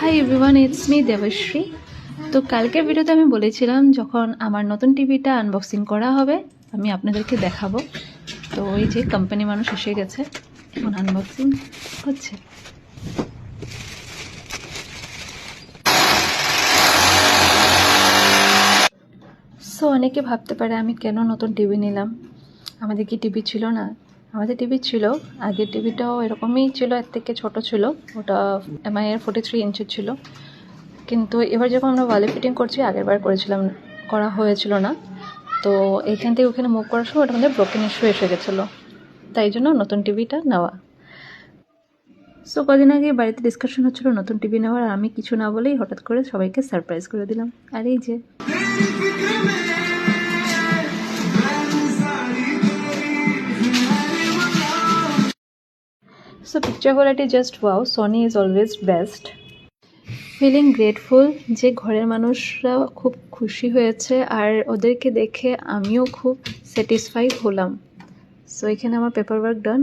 Hi everyone, it's me Debashree. তো কালকের ভিডিওতে আমি বলেছিলাম যখন আমার নতুন টিভিটা আনবক্সিং করা হবে আমি আপনাদেরকে দেখাবো। তো ওই যে কোম্পানি মানুষ এসে গেছে, এখন আনবক্সিং হচ্ছে। সো অনেকে ভাবতে পারে আমি কেন নতুন টিভি নিলাম, আমাদের কি টিভি ছিল না? আমাদের টিভি ছিল, আগের টিভিটাও এরকমই ছিল, এর থেকে ছোট ছিল, ওটা MI এর 43 ইঞ্চি ছিল। কিন্তু এবার যখন আমরা ওয়ালে ফিটিং করছি, আগেরবার করা হয়েছিল না, তো এইখান থেকে ওখানে মুভ করার সময় ওটা আমাদের ব্রোকেন ইস্যু এসে গেছিলো, তাই জন্য নতুন টিভিটা নেওয়া। সো কদিন আগে বাড়িতে ডিসকাশন হচ্ছিল নতুন টিভি নেওয়ার, আর আমি কিছু না বলেই হঠাৎ করে সবাইকে সারপ্রাইজ করে দিলাম। আর এই যে so picture quality just wow, Sony is always best. Feeling grateful যে ঘরের মানুষরা খুব খুশি হয়েছে, আর ওদেরকে দেখে আমিও খুব স্যাটিসফাই হলাম। সো এখানে আমার পেপার ওয়ার্ক ডান।